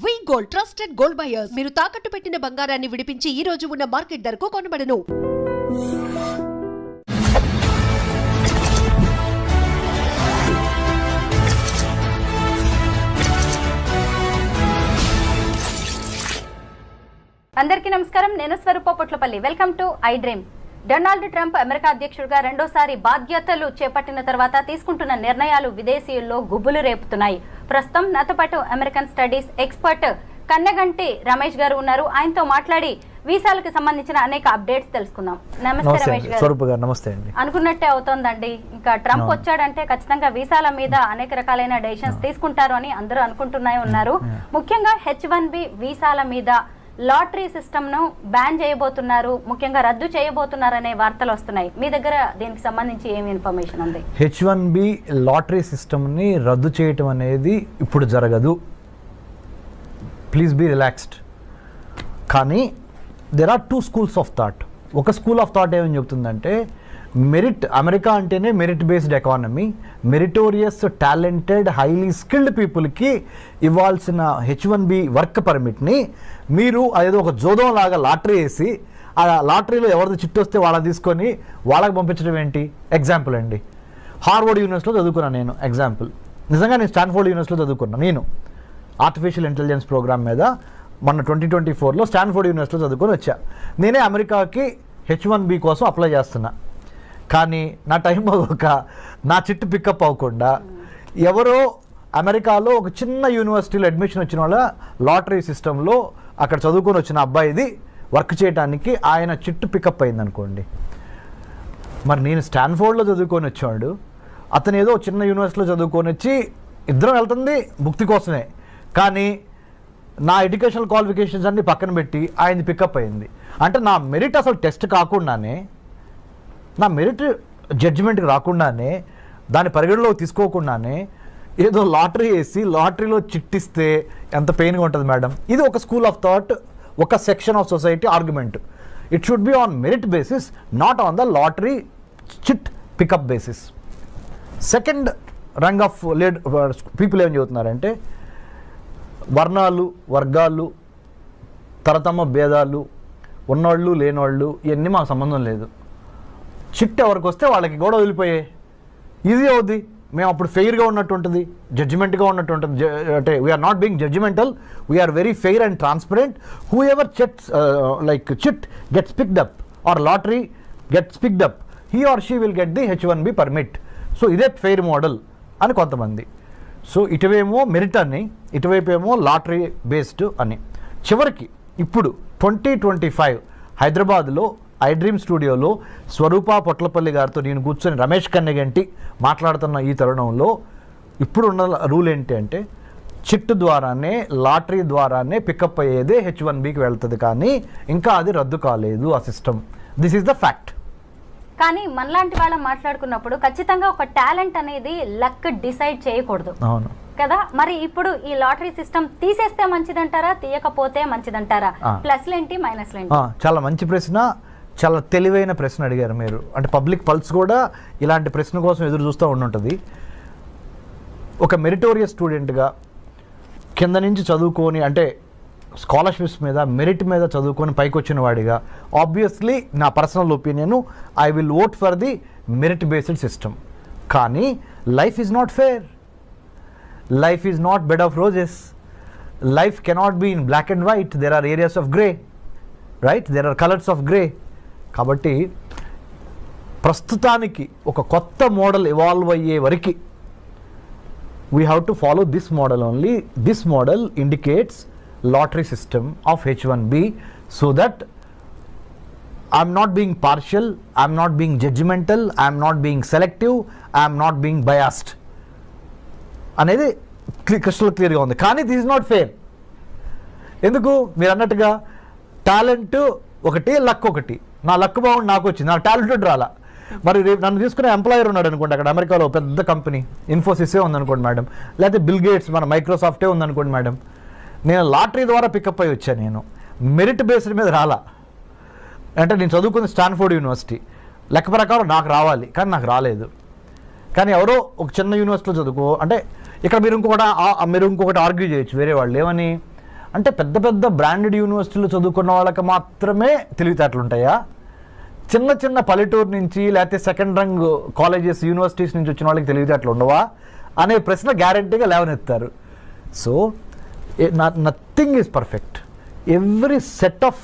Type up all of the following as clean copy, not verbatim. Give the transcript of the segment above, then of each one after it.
వి gold trusted gold buyers మీరు తాకట్టు పెట్టిన బంగారాన్ని విడిపించి ఈ రోజు ఉన్న మార్కెట్ ధరకు కొనబడను. అందరికీ నమస్కారం. నేను Swarupa Potlapalli. Welcome to iDream. Donald Trump America అధ్యక్షుడిగా రెండోసారి బాధ్యతలు చేపట్టిన తర్వాత తీసుకుంటున్న నిర్ణయాలు విదేశీయుల్లో గుబులు రేపుతున్నాయి. ప్రస్తుతం నాతో పాటు American studies expert Kannaganti Ramesh గారు ఉన్నారు. ఆయనతో మాట్లాడి వీసాలకు సంబంధించిన అనేక అప్డేట్స్ తెలుసుకుందాం. నమస్తే రమేష్ గారు. నమస్తే అండి. అనుకున్నట్టే అవుతోందండి. ఇంకా ట్రంప్ వచ్చాడంటే ఖచ్చితంగా వీసాల మీద అనేక రకాలైన డెసిషన్స్ తీసుకుంటారు అని అందరూ అనుకుంటూనే ఉన్నారు. ముఖ్యంగా H1B వీసాల మీద లాటరీ సిస్టమ్ ను బ్యాన్ చేయబోతున్నారు, ముఖ్యంగా రద్దు చేయబోతున్నారు అనే వార్తలు వస్తున్నాయి. మీ దగ్గర దీనికి సంబంధించి ఏమి ఇన్ఫర్మేషన్ ఉంది? H1B లాటరీ సిస్టమ్ ని రద్దు చేయటం అనేది ఇప్పుడు జరగదు. Please be relaxed. కానీ there are two schools of thought. ఒక స్కూల్ ఆఫ్ థాట్ ఏమని చెప్తుందంటే, మెరిట్, అమెరికా అంటేనే merit based economy, meritorious talented highly skilled పీపుల్కి ఇవ్వాల్సిన H1B వర్క్ పర్మిట్ని మీరు అదేదో ఒక జోదం లాగా లాటరీ వేసి ఆ లాటరీలో ఎవరిది చిట్టు వస్తే వాళ్ళని తీసుకొని వాళ్ళకి పంపించడం ఏంటి? ఎగ్జాంపుల్ అండి, హార్వర్డ్ యూనివర్సిటీలో చదువుకున్నాను నేను. ఎగ్జాంపుల్, నిజంగా నేను స్టాన్ఫోర్డ్ యూనివర్సిటీలో చదువుకున్నాను. నేను ఆర్టిఫిషియల్ ఇంటెలిజెన్స్ ప్రోగ్రామ్ మీద మొన్న 2024లో స్టాన్ఫోర్డ్ యూనివర్సిటీలో చదువుకొని వచ్చా. నేనే అమెరికాకి H1B కోసం అప్లై చేస్తున్నా. కానీ నా టైం అవ్వక నా చిట్టు పికప్ అవ్వకుండా ఎవరో అమెరికాలో ఒక చిన్న యూనివర్సిటీలో అడ్మిషన్ వచ్చిన వాళ్ళ లాటరీ సిస్టంలో అక్కడ చదువుకొని వచ్చిన అబ్బాయిది వర్క్ చేయడానికి ఆయన చిట్టు పికప్ అయింది అనుకోండి. మరి నేను స్టాన్ఫోర్డ్లో చదువుకొని వచ్చాడు, అతను ఏదో చిన్న యూనివర్సిటీలో చదువుకొని వచ్చి ఇద్దరం వెళ్తుంది భుక్తి కోసమే. కానీ నా ఎడ్యుకేషనల్ క్వాలిఫికేషన్స్ అన్ని పక్కన పెట్టి ఆయనది పికప్ అయింది. అంటే నా మెరిట్ అసలు టెస్ట్ కాకుండానే, నా మెరిట్ జడ్జిమెంట్కి రాకుండానే, దాని పరిగణలోకి తీసుకోకుండానే ఏదో లాటరీ వేసి లాటరీలో చిట్టిస్తే ఎంత పెయిన్గా ఉంటుంది మేడం. ఇది ఒక స్కూల్ ఆఫ్ థాట్, ఒక section of society argument. It should be on merit basis, not on the lottery chit pick up basis. Second rung of people ఏం చెబుతున్నారంటే, వర్ణాలు, వర్గాలు, తరతమ భేదాలు, ఉన్నవాళ్ళు లేనివాళ్ళు, ఇవన్నీ మాకు సంబంధం లేదు. చిట్ ఎవరికి వస్తే వాళ్ళకి కూడా వదిలిపోయే ఈజీ అవుద్ది. మేము అప్పుడు ఫెయిర్గా ఉన్నట్టు ఉంటుంది, జడ్జిమెంట్గా ఉన్నట్టు ఉంటుంది. అంటే we're not being judgemental, we're very fair and transparent. Whoever like chit gets picked up or lottery gets picked up, he or she will get the H1B permit. So ఇదే fair model అని కొంతమంది. So ఇటువేమో merit అని, ఇటువైపు ఏమో lottery based అని. చివరికి ఇప్పుడు 2025 హైదరాబాద్లో ఐ డ్రీమ్ స్టూడియోలో స్వరూప పొట్లపల్లి గారితో నేను కూర్చొని రమేష్ కన్నగంటి మాట్లాడుతున్న ఈ తరుణంలో ఇప్పుడున్న రూల్ ఏంటి అంటే, చిట్టు ద్వారానే, లాటరీ ద్వారానే పికప్ అయ్యేదే H1Bకి వెళ్తుంది. కానీ ఇంకా అది రద్దు కాలేదు ఆ system. This is the fact. కానీ మనలాంటి వాళ్ళం మాట్లాడుకున్నప్పుడు ఖచ్చితంగా ఒక టాలెంట్ అనేది లక్ డిసైడ్ చేయకూడదు. అవును కదా. మరి ఇప్పుడు ఈ లాటరీ సిస్టమ్ తీసేస్తే మంచిదంటారా, తీయకపోతే మంచిదంటారా? ప్లస్లు ఏంటి, మైనస్లు ఏంటి? చాలా మంచి ప్రశ్న, చాలా తెలివైన ప్రశ్న అడిగారు మీరు. అంటే పబ్లిక్ పల్స్ కూడా ఇలాంటి ప్రశ్న కోసం ఎదురు చూస్తూ ఉండుంటుంది. ఒక మెరిటోరియస్ స్టూడెంట్గా కింద నుంచి చదువుకొని, అంటే స్కాలర్షిప్స్ మీద, మెరిట్ మీద చదువుకొని పైకి వచ్చిన వాడిగా, ఆబ్వియస్లీ నా personal opinion, I will vote for the merit based system. కానీ life is not fair. Life is not bed of roses. Life cannot be in black and white. There are areas of grey, right? There are colours of grey. కాబట్టి ప్రస్తుతానికి ఒక కొత్త model evolve అయ్యే వరకు we have to follow this model only. This model indicates lottery system of H1B, so that I'm not being partial, I'm not being judgmental, I'm not being selective, I'm not being biased అనేది crystal క్లియర్గా ఉంది. కానీ this is not fair. ఎందుకు? మీరు అన్నట్టుగా talent ఒకటి, luck ఒకటి. నా లక్ బాగుండి నాకు వచ్చింది, నా టాలెంటెడ్ రాలా. మరి రేపు నన్ను తీసుకునే ఎంప్లాయర్ ఉన్నాడు అనుకోండి, అక్కడ అమెరికాలో పెద్ద కంపెనీ ఇన్ఫోసిసే ఉందనుకోండి మేడం, లేకపోతే బిల్ గేట్స్, మన మైక్రోసాఫ్టే ఉందనుకోండి మేడం. నేను లాటరీ ద్వారా పికప్ అయ్యి వచ్చాను, నేను మెరిట్ బేస్డ్ మీద రాలా. అంటే నేను చదువుకుంది స్టాన్ఫోర్డ్ యూనివర్సిటీ, లెక్క ప్రకారం నాకు రావాలి, కానీ నాకు రాలేదు. కానీ ఎవరో ఒక చిన్న యూనివర్సిటీలో చదువుకో అంటే ఇక్కడ మీరు ఇంకొకటి ఆర్గ్యూ చేయొచ్చు వేరే వాళ్ళు ఏమని, అంటే పెద్ద పెద్ద బ్రాండెడ్ యూనివర్సిటీలు చదువుకున్న వాళ్ళకి మాత్రమే తెలివితేటలు ఉంటాయా? చిన్న చిన్న పల్లెటూరు నుంచి లేకపోతే సెకండ్ రంగ్ కాలేజెస్ యూనివర్సిటీస్ నుంచి వచ్చిన వాళ్ళకి తెలివితేటలు ఉండవా అనే ప్రశ్న గ్యారంటీగా లేవనెత్తారు. So nothing is perfect. Every set of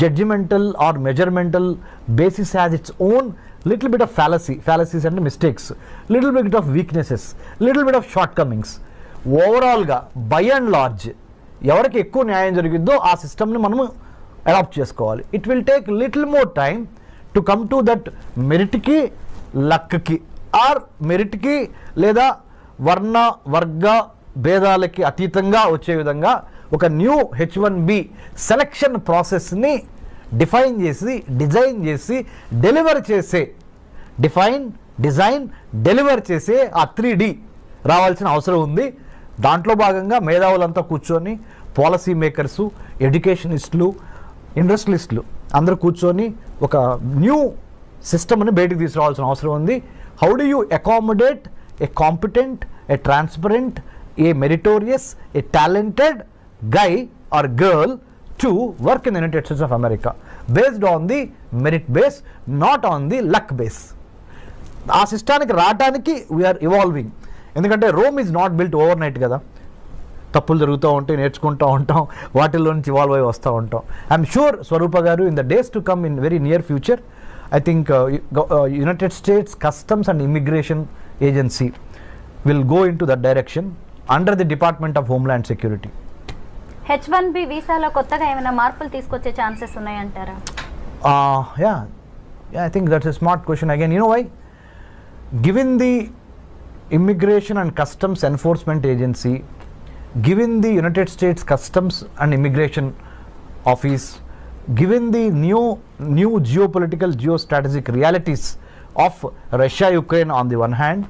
judgemental or measuremental basis has its own little bit of fallacies అంటే mistakes, little bit of weaknesses, little bit of shortcomings. ఓవరాల్గా బై అండ్ లార్జ్ ఎవరికి ఎక్కువ న్యాయం జరిగిద్దో ఆ సిస్టమ్ని మనము adapt చేసుకోవాలి. It will take little more time to come to that మెరిట్కి లక్కి ఆర్ మెరిట్కి లేదా వర్ణ వర్గ భేదాలకి అతీతంగా వచ్చే విధంగా ఒక న్యూ H1B సెలక్షన్ ప్రాసెస్ని డిఫైన్ చేసి డిజైన్ చేసి డెలివర్ చేసే డెలివర్ చేసే ఆ 3D రావాల్సిన అవసరం ఉంది. దాంట్లో భాగంగా మేధావులంతా కూర్చొని పాలసీ మేకర్సు, ఎడ్యుకేషనిస్టులు, ఇండస్ట్రియలిస్టులు అందరూ కూర్చొని ఒక న్యూ సిస్టమ్ని బయటికి తీసుకురావాల్సిన అవసరం ఉంది. How do you accommodate A competent, A transparent, A meritorious, A talented guy or girl to work in the United States of America based on the merit base, not on the luck base. ఆ సిస్టానికి రావడానికి we are evolving. ఎందుకంటే Rome is not built over night కదా. తప్పులు జరుగుతూ ఉంటాయి, నేర్చుకుంటూ ఉంటాం, వాటిల్లో నుంచి ఇవాల్వ్ అయి వస్తూ ఉంటాం. ఐఎమ్ షూర్ స్వరూప గారు in the days to come in very near future I think United states customs and immigration agency will go in to that direction under the department of homeland security. H1B వీసాలో కొత్తగా ఏమైనా మార్పులు తీసుకొచ్చే chances ఉన్నాయంటారా? I think that's a smart question again. You know why? Given the Immigration and Customs Enforcement Agency, given the United States Customs and Immigration Office, given the new geopolitical, geostrategic realities of Russia, Ukraine on the one hand,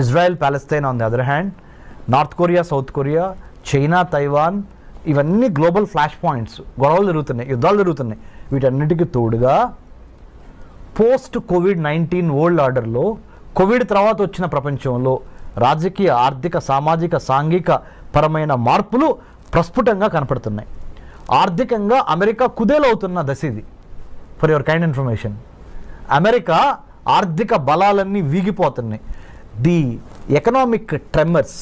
Israel, Palestine on the other hand, North Korea, South Korea, China, Taiwan, ఇవన్నీ global flash points, గొడవలు జరుగుతున్నాయి, యుద్ధాలు జరుగుతున్నాయి. వీటన్నిటికీ తోడుగా post COVID-19 world ఆర్డర్లో Covid తర్వాత వచ్చిన ప్రపంచంలో రాజకీయ, ఆర్థిక, సామాజిక, సాంఘిక పరమైన మార్పులు ప్రస్ఫుటంగా కనపడుతున్నాయి. ఆర్థికంగా అమెరికా కుదేలవుతున్న దశ ఇది. For your kind information, America ఆర్థిక బలాలన్నీ వీగిపోతున్నాయి. The economic tremors,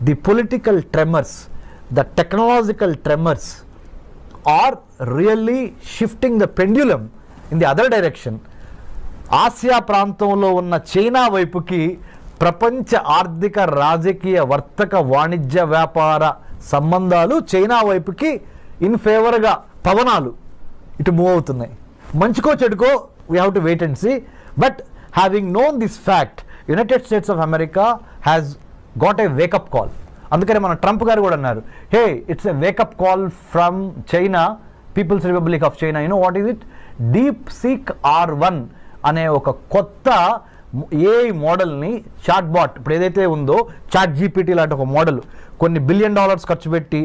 the political tremors, the technological tremors are really shifting the pendulum in the other direction. Asia ప్రాంతంలో ఉన్న చైనా వైపుకి ప్రపంచ ఆర్థిక, రాజకీయ, వర్తక, వాణిజ్య, వ్యాపార సంబంధాలు చైనా వైపుకి ఇన్ ఫేవర్గా పవనాలు ఇటు మూవ్ అవుతున్నాయి. మంచికో చెడుకో we have to wait and see. But having known this fact, United States of America has got a wake up call. అందుకనే మన ట్రంప్ గారు కూడా అన్నారు, hey it's a wake up call from China, People's Republic of China. You know what is it? DeepSeek R1 అనే ఒక కొత్త AI మోడల్ని, chat bot ఇప్పుడు ఏదైతే ఉందో చాట్ జీపీటీ లాంటి ఒక మోడల్, కొన్ని $1 బిలియన్ ఖర్చు పెట్టి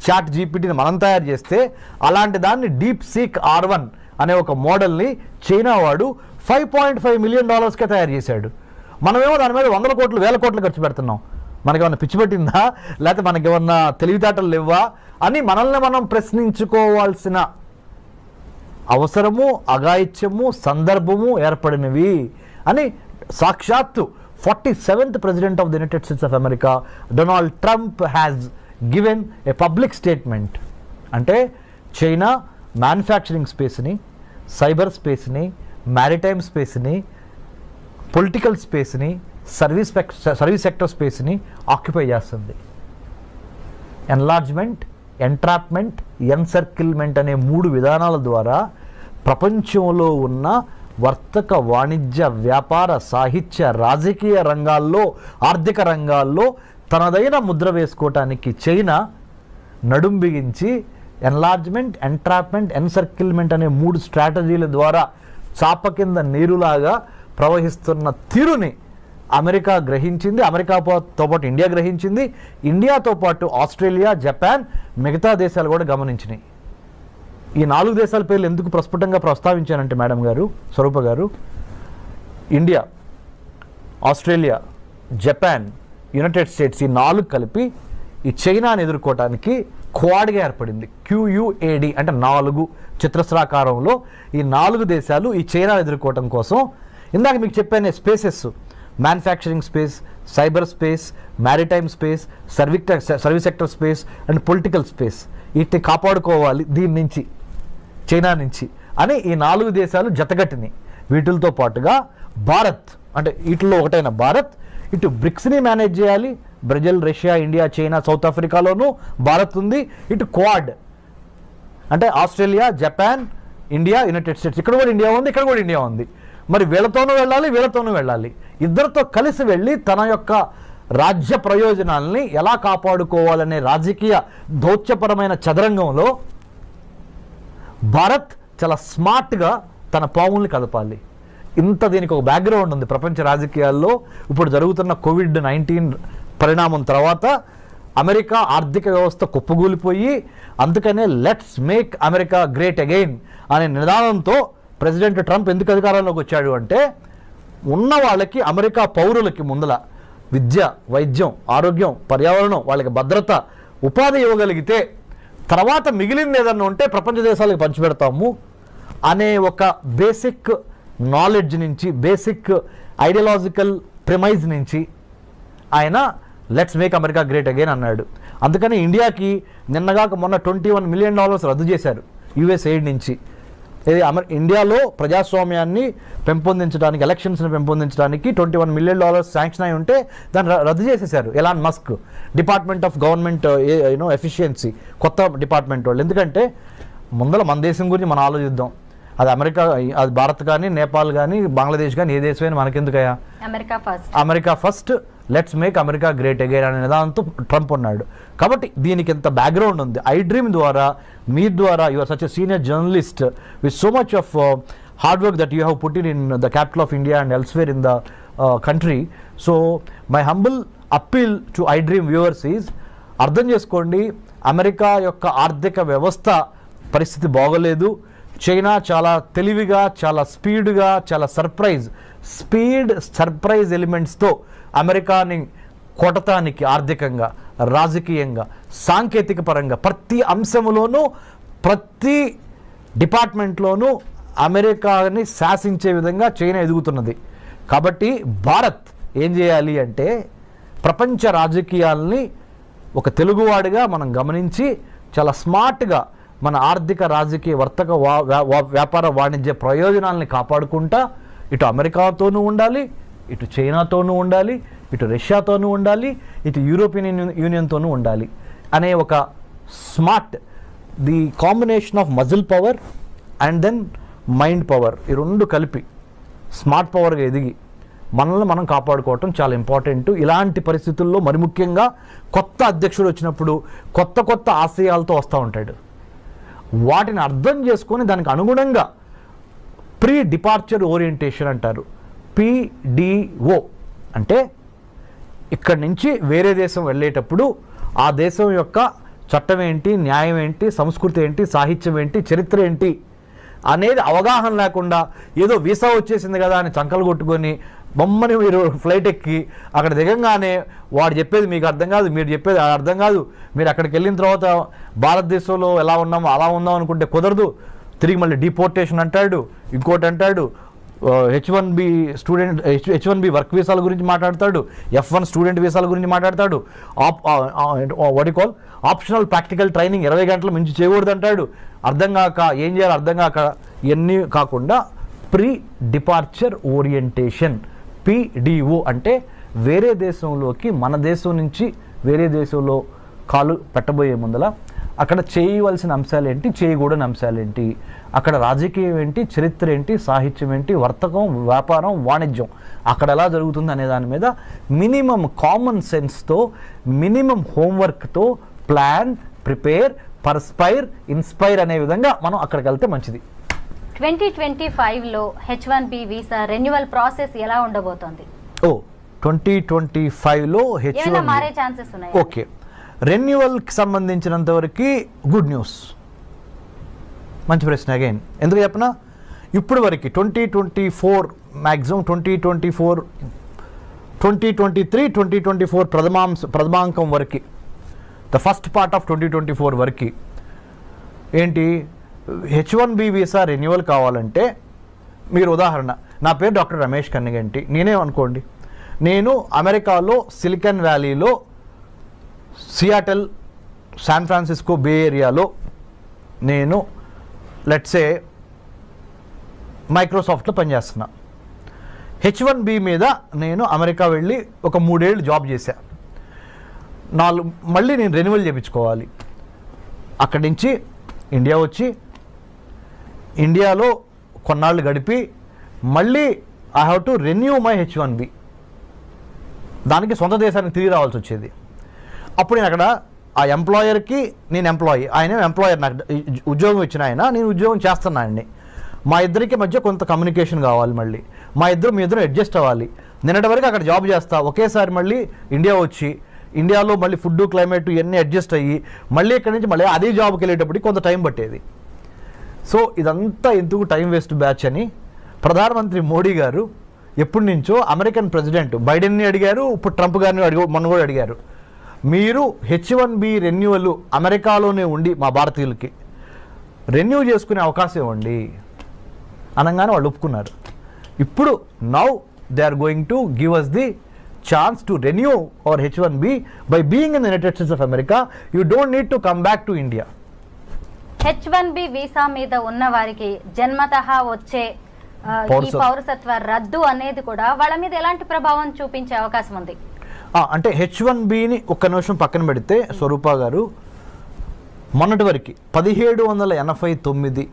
చాట్ జీపీటీని మనం తయారు చేస్తే అలాంటి దాన్ని DeepSeek R1 అనే ఒక మోడల్ని చైనా వాడు $5.5 మిలియన్ తయారు చేశాడు. మనమేమో దాని మీద 100 కోట్లు 1000 కోట్లు ఖర్చు పెడుతున్నాం. మనకేమన్నా పిచ్చి పట్టిందా, లేకపోతే మనకేమన్నా తెలివితేటలు లేవా అని మనల్ని మనం ప్రశ్నించుకోవాల్సిన అవసరము, అఘాయిత్యము, సందర్భము ఏర్పడినవి అని సాక్షాత్తు 47th president of the United States of America Donald Trump has given a public statement. అంటే చైనా మ్యానుఫ్యాక్చరింగ్ స్పేస్ని, సైబర్ స్పేస్ని, మ్యారిటైమ్ స్పేస్ని, పొలిటికల్ స్పేస్ని, సర్వీస్ సెక్టర్ స్పేస్ని ఆక్యుపై చేస్తుంది. ఎన్లార్జ్మెంట్, ఎంట్రాప్మెంట్, ఎన్సర్కిల్మెంట్ అనే 3 విధానాల ద్వారా ప్రపంచంలో ఉన్న వర్తక, వాణిజ్య, వ్యాపార, సాహిత్య, రాజకీయ రంగాల్లో, ఆర్థిక రంగాల్లో తనదైన ముద్ర వేసుకోవటానికి చైనా నడుం బిగించి ఎన్లార్జ్మెంట్, ఎంట్రాప్మెంట్, ఎన్సర్కిల్మెంట్ అనే 3 స్ట్రాటజీల ద్వారా చాప కింద నీరులాగా ప్రవహిస్తున్న తీరుని అమెరికా గ్రహించింది. అమెరికాతో పాటు ఇండియా గ్రహించింది. ఇండియాతో పాటు ఆస్ట్రేలియా, జపాన్, మిగతా దేశాలు కూడా గమనించినాయి. ఈ 4 దేశాల పేర్లు ఎందుకు ప్రస్ఫుటంగా ప్రస్తావించానంటే మేడం గారు, స్వరూప గారు, India, Australia, Japan, United states ఈ 4 కలిపి ఈ చైనాని ఎదుర్కోవటానికి క్వాడ్గా ఏర్పడింది. QUAD అంటే 4 చతురస్రాకారంలో ఈ 4 దేశాలు ఈ చైనా ఎదుర్కోవటం కోసం ఇందాక మీకు చెప్పాను spaces, manufacturing space, cyber space, maritime space, service sector space and political space, వీటిని కాపాడుకోవాలి దీని నుంచి, చైనా నుంచి అని ఈ 4 దేశాలు జతగట్టినాయి. వీటితో పాటుగా భారత్ అంటే వీటిలో ఒకటైన భారత్ ఇటు బ్రిక్స్ని మేనేజ్ చేయాలి. Brazil, Russia, India, China, South ఆఫ్రికాలోనూ భారత్ ఉంది. ఇటు క్వాడ్ అంటే Australia, Japan, India, United States, ఇక్కడ కూడా ఇండియా ఉంది, ఇక్కడ కూడా ఇండియా ఉంది. మరి వీళ్ళతోనూ వెళ్ళాలి, వీళ్ళతోనూ వెళ్ళాలి. ఇద్దరితో కలిసి వెళ్ళి తన యొక్క రాజ్య ప్రయోజనాల్ని ఎలా కాపాడుకోవాలనే రాజకీయ దౌత్యపరమైన చదరంగంలో భారత్ చాలా స్మార్ట్గా తన పావుల్ని కదపాలి. ఇంత దీనికి ఒక బ్యాక్గ్రౌండ్ ఉంది ప్రపంచ రాజకీయాల్లో. ఇప్పుడు జరుగుతున్న COVID-19 పరిణామం తర్వాత అమెరికా ఆర్థిక వ్యవస్థ కుప్పగూలిపోయి, అందుకనే let's make America great again అనే నినాదంతో ప్రెసిడెంట్ ట్రంప్ ఎందుకు అధికారంలోకి వచ్చాడు అంటే, ఉన్న వాళ్ళకి అమెరికా పౌరులకి ముందల విద్య, వైద్యం, ఆరోగ్యం, పర్యావరణం, వాళ్ళకి భద్రత, ఉపాధి ఇవ్వగలిగితే తర్వాత మిగిలింది ఏదన్నా ఉంటే ప్రపంచ దేశాలకు పంచిపెడతాము అనే ఒక బేసిక్ నాలెడ్జ్ నుంచి, బేసిక్ ఐడియాలజికల్ ప్రిమైజ్ నుంచి ఆయన let's make America great again అన్నాడు. అందుకని ఇండియాకి నిన్నగాక మొన్న $21 మిలియన్ రద్దు చేశారు US ఎయిడ్ నుంచి. ఇది ఇండియాలో ప్రజాస్వామ్యాన్ని పెంపొందించడానికి, ఎలక్షన్స్ని పెంపొందించడానికి $21 మిలియన్ శాంక్షన్ అయి ఉంటే దాన్ని రద్దు చేసేశారు Elon Musk, department of government efficiency, కొత్త డిపార్ట్మెంట్ వాళ్ళు. ఎందుకంటే ముందర మన దేశం గురించి మనం ఆలోచిద్దాం. అది అమెరికా, అది భారత్ కానీ, నేపాల్ కానీ, బంగ్లాదేశ్ కానీ, ఏ దేశమైనా మనకెందుకయ్యా, America first, let's make America great again అనే నిదానంతో ట్రంప్ ఉన్నాడు. కాబట్టి దీనికి ఎంత బ్యాక్గ్రౌండ్ ఉంది. ఐ డ్రీమ్ ద్వారా, మీ ద్వారా, you are such a senior journalist with so much of hard work that you have put in the capital of India and elsewhere in the country. So my humble appeal to iDream viewers is, అర్థం చేసుకోండి, America యొక్క ఆర్థిక వ్యవస్థ పరిస్థితి బాగోలేదు. China చాలా తెలివిగా, చాలా స్పీడ్గా, చాలా సర్ప్రైజ్ ఎలిమెంట్స్తో అమెరికాని కొట్టడానికి ఆర్థికంగా, రాజకీయంగా, సాంకేతిక పరంగా ప్రతి అంశంలోనూ, ప్రతి డిపార్ట్మెంట్లోనూ అమెరికాని శాసించే విధంగా చైనా ఎదుగుతున్నది. కాబట్టి భారత్ ఏం చేయాలి అంటే, ప్రపంచ రాజకీయాల్ని ఒక తెలుగువాడిగా మనం గమనించి చాలా స్మార్ట్గా మన ఆర్థిక, రాజకీయ, వర్తక, వ్యాపార, వాణిజ్య ప్రయోజనాలని కాపాడుకుంటా ఇటు అమెరికాతోనూ ఉండాలి, ఇటు చైనాతోనూ ఉండాలి, ఇటు రష్యాతోనూ ఉండాలి, ఇటు యూరోపియన్ యూనియన్తోనూ ఉండాలి అనే ఒక smart, the combination of muscle power and then mind power, ఈ రెండు కలిపి స్మార్ట్ పవర్గా ఎదిగి మనల్ని మనం కాపాడుకోవటం చాలా ఇంపార్టెంట్. ఇలాంటి పరిస్థితుల్లో మరి ముఖ్యంగా కొత్త అధ్యక్షుడు వచ్చినప్పుడు కొత్త ఆశయాలతో వస్తూ ఉంటాడు. వాటిని అర్థం చేసుకొని దానికి అనుగుణంగా ప్రీ డిపార్చర్ ఓరియంటేషన్ అంటారు, PDO అంటే ఇక్కడి నుంచి వేరే దేశం వెళ్ళేటప్పుడు ఆ దేశం యొక్క చట్టం ఏంటి, న్యాయం ఏంటి, సంస్కృతి ఏంటి, సాహిత్యం ఏంటి, చరిత్ర ఏంటి అనేది అవగాహన లేకుండా ఏదో వీసా వచ్చేసింది కదా అని చంకలు కొట్టుకొని బొమ్మని మీరు ఫ్లైట్ ఎక్కి అక్కడ దిగంగానే వాడు చెప్పేది మీకు అర్థం కాదు, మీరు చెప్పేది అర్థం కాదు, మీరు అక్కడికి వెళ్ళిన తర్వాత భారతదేశంలో ఎలా ఉన్నామో అలా ఉందాం అనుకుంటే కుదరదు, తిరిగి మళ్ళీ డిపోర్టేషన్ అంటాడు, ఇంకోటి అంటాడు, H1B వర్క్ వీసాల గురించి మాట్లాడతాడు, F1 స్టూడెంట్ వీసాల గురించి మాట్లాడతాడు, ఆప్షనల్ ప్రాక్టికల్ ట్రైనింగ్ 20 గంటల మించి చేయకూడదు అంటాడు. అర్థం కాక ఏం చేయాలి అర్థం కాక ఇవన్నీ కాకుండా ప్రీ డిపార్చర్ ఓరియంటేషన్, PDO అంటే వేరే దేశంలోకి మన దేశం నుంచి వేరే దేశంలో కాలు పెట్టబోయే ముందల అక్కడ చేయవలసిన అంశాలు ఏంటి, చేయకూడని అంశాలు ఏంటి, అక్కడ రాజకీయం ఏంటి, చరిత్ర ఏంటి, సాహిత్యం ఏంటి, వర్తకం, వ్యాపారం, వాణిజ్యం అక్కడ ఎలా జరుగుతుంది అనే దాని మీద మినిమం కామన్ సెన్స్తో, మినిమం హోంవర్క్తో ప్లాన్, ప్రిపేర్, పర్స్పైర్, ఇన్స్పైర్ అనే విధంగా మనం అక్కడికి వెళ్తే మంచిది. 2025లో H1B వీసా రెన్యువల్ ప్రాసెస్ ఎలా ఉండబోతోంది? 2025లో ఏమైనా మారే ఛాన్సెస్ ఉన్నాయా? ఓకే, రెన్యువల్కి సంబంధించినంతవరకు గుడ్ న్యూస్. మంచి ప్రశ్న అగైన్. ఎందుకు చెప్పనా, ఇప్పుడు వరకు 2024 మ్యాక్సిమం 2023, 2024 ప్రథమాంకం వరకు ద ఫస్ట్ పార్ట్ ఆఫ్ 2024 వరకు ఏంటి H1B వీసా రెన్యువల్ కావాలంటే మీరు ఉదాహరణ నా పేరు డాక్టర్ రమేష్ కన్నిగంటి, నేనే అనుకోండి, నేను అమెరికాలో సిలికాన్ వ్యాలీలో సియాటల్, శాన్ ఫ్రాన్సిస్కో, బే ఏరియాలో నేను లెట్సే మైక్రోసాఫ్ట్లో పనిచేస్తున్నా. H1B మీద నేను అమెరికా వెళ్ళి ఒక 3 ఏళ్ళు జాబ్ చేశా. మళ్ళీ నేను రెన్యువల్ చేయించుకోవాలి. అక్కడి నుంచి ఇండియా వచ్చి ఇండియాలో కొన్నాళ్ళు గడిపి మళ్ళీ I have to renew my H1B. దానికి సొంత దేశానికి తిరిగి రావాల్సి వచ్చేది. అప్పుడు నేను అక్కడ ఆ ఎంప్లాయర్కి నేను ఎంప్లాయీ, ఆయన ఎంప్లాయర్, నాకు ఉద్యోగం ఇచ్చిన ఆయన, నేను ఉద్యోగం చేస్తున్నా ఆయన్ని. మా ఇద్దరికి మధ్య కొంత కమ్యూనికేషన్ కావాలి, మళ్ళీ మీ ఇద్దరు అడ్జస్ట్ అవ్వాలి. నిన్నటి వరకు అక్కడ జాబ్ చేస్తా, ఒకేసారి మళ్ళీ ఇండియా వచ్చి ఇండియాలో మళ్ళీ ఫుడ్, క్లైమేట్ ఇవన్నీ అడ్జస్ట్ అయ్యి మళ్ళీ ఇక్కడి నుంచి మళ్ళీ అదే జాబ్కి వెళ్ళేటప్పటికి కొంత టైం పట్టేది. సో ఇదంతా ఎందుకు టైం వేస్ట్ బ్యాచ్ అని ప్రధానమంత్రి మోడీ గారు ఎప్పటి నుంచో అమెరికన్ ప్రెసిడెంట్ బైడెన్ని అడిగారు, ఇప్పుడు ట్రంప్ గారిని మొన్న కూడా అడిగారు, మీరు H1B రెన్యువల్ అమెరికాలోనే ఉండి మా భారతీయులకి రెన్యూ చేసుకునే అవకాశం ఇవ్వండి అనగానే వాళ్ళు ఒప్పుకున్నారు. ఇప్పుడు now they are going to give us the chance to renew our H1B by being in the United States of America. You don't need to come back to India. H1B visa మీద ఉన్న వారికి జన్మతః వచ్చే ఈ పౌరసత్వ రద్దు అనేది కూడా వాళ్ళ మీద ఎలాంటి ప్రభావం చూపించే అవకాశం ఉంది? అంటే H1Bని ఒక్క నిమిషం పక్కన పెడితే స్వరూప గారు, మొన్నటి వరకు 1789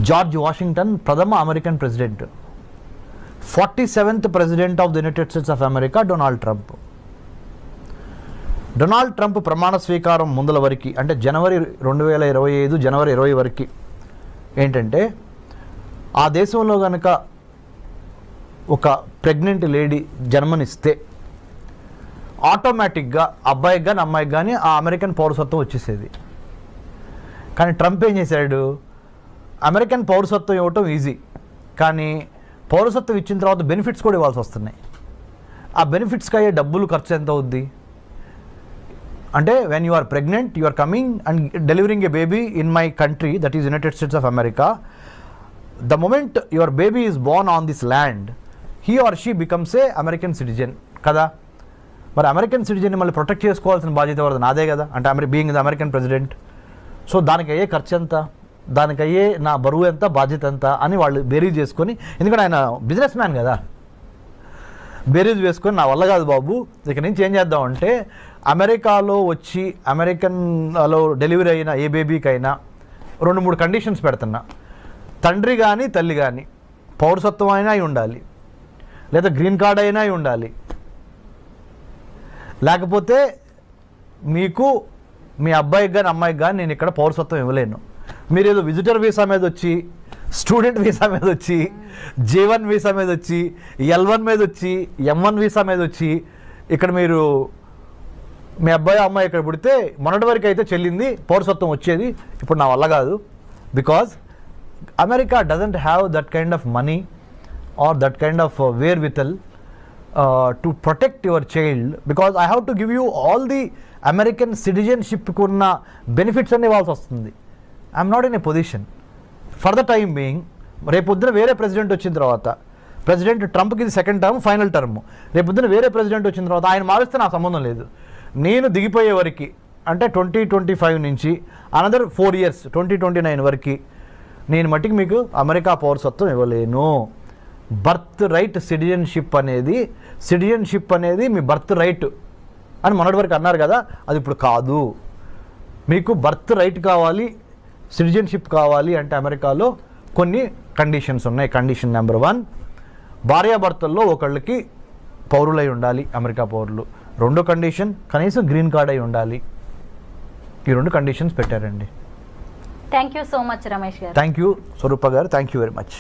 జార్జ్ వాషింగ్టన్ ప్రథమ American president, 47th president of the United States of America Donald Trump. Donald Trump ప్రమాణ స్వీకారం ముందల వరకు అంటే జనవరి 2025 జనవరి 20 వరకు ఏంటంటే ఆ దేశంలో కనుక ఒక ప్రెగ్నెంట్ లేడీ జన్మనిస్తే ఆటోమేటిక్గా అబ్బాయికి కానీ అమ్మాయికి కానీ ఆ అమెరికన్ పౌరసత్వం వచ్చేసేది. కానీ ట్రంప్ ఏం చేశాడు, అమెరికన్ పౌరసత్వం ఇవ్వటం ఈజీ, కానీ పౌరసత్వం ఇచ్చిన తర్వాత బెనిఫిట్స్ కూడా ఇవ్వాల్సి వస్తున్నాయి. ఆ బెనిఫిట్స్కి అయ్యే డబ్బులు ఖర్చు ఎంత అవుద్ది అంటే, when you are pregnant, you are coming and delivering a baby in my country, that is United States of America. The moment your baby is born on this land, he or she becomes a American citizen కదా. మరి American సిటిజన్ని మళ్ళీ protect చేసుకోవాల్సిన బాధ్యత ఎవరిది? నాదే కదా, అంటే being the American president. So దానికి అయ్యే ఖర్చు ఎంత, దానికి అయ్యే నా బరువు ఎంత, బాధ్యత ఎంత అని వాళ్ళు బేరీజ్ చేసుకొని, ఎందుకంటే ఆయన బిజినెస్ మ్యాన్ కదా, బేరీజ్ వేసుకొని నా వల్ల కాదు బాబు, ఇక నుంచి ఏం చేద్దామంటే అమెరికాలో వచ్చి అమెరికన్లో డెలివరీ అయిన ఏ బేబీకైనా 2-3 కండిషన్స్ పెడుతున్నా. తండ్రి కానీ తల్లి కానీ పౌరసత్వం అయినా అయి ఉండాలి, లేదా గ్రీన్ కార్డ్ అయినా అయి ఉండాలి, లేకపోతే మీకు మీ అబ్బాయికి కానీ అమ్మాయికి కానీ నేను ఇక్కడ పౌరసత్వం ఇవ్వలేను. మీరు ఏదో విజిటర్ వీసా మీద వచ్చి, స్టూడెంట్ వీసా మీద వచ్చి, J1 వీసా మీద వచ్చి, L1 మీద వచ్చి, M1 వీసా మీద వచ్చి ఇక్కడ మీరు మీ అబ్బాయి అమ్మాయి ఇక్కడ పుడితే మొన్నటి వరకు అయితే చెల్లింది పౌరసత్వం వచ్చేది, ఇప్పుడు నా వల్ల కాదు. Because America doesn't have that kind of money or that kind of wherewithal to protect your child, because I have to give you all the American సిటిజన్షిప్కి ఉన్న బెనిఫిట్స్ అన్నీ ఇవ్వాల్సి వస్తుంది. I'm not in a position for the time being. రేపొద్దున వేరే president వచ్చిన తర్వాత, president ట్రంప్కి ఇది సెకండ్ టర్మ్, ఫైనల్ టర్మ్, రేపొద్దున వేరే ప్రెసిడెంట్ వచ్చిన తర్వాత ఆయన మారిస్తే నాకు సంబంధం లేదు. నేను దిగిపోయే వరకు అంటే 2025 నుంచి అనదర్ 4 years 2029 వరకు నేను మట్టికి మీకు అమెరికా పౌరసత్వం ఇవ్వలేను. బర్త్ రైట్ సిటిజన్షిప్ అనేది మీ బర్త్ రైట్ అని మొన్నటి వరకు అన్నారు కదా, అది ఇప్పుడు కాదు. మీకు బర్త్ రైట్ కావాలి, సిటిజన్షిప్ కావాలి అంటే అమెరికాలో కొన్ని కండిషన్స్ ఉన్నాయి. కండిషన్ నెంబర్ 1, భార్యాభర్తల్లో ఒకళ్ళకి పౌరులై ఉండాలి, అమెరికా పౌరులు. రెండో కండిషన్, కనీసం గ్రీన్ కార్డ్ అయి ఉండాలి. ఈ 2 కండిషన్స్ పెట్టారండి. Thank you so much Ramesh గారు. థ్యాంక్ యూ స్వరూప గారు, థ్యాంక్ యూ వెరీ మచ్.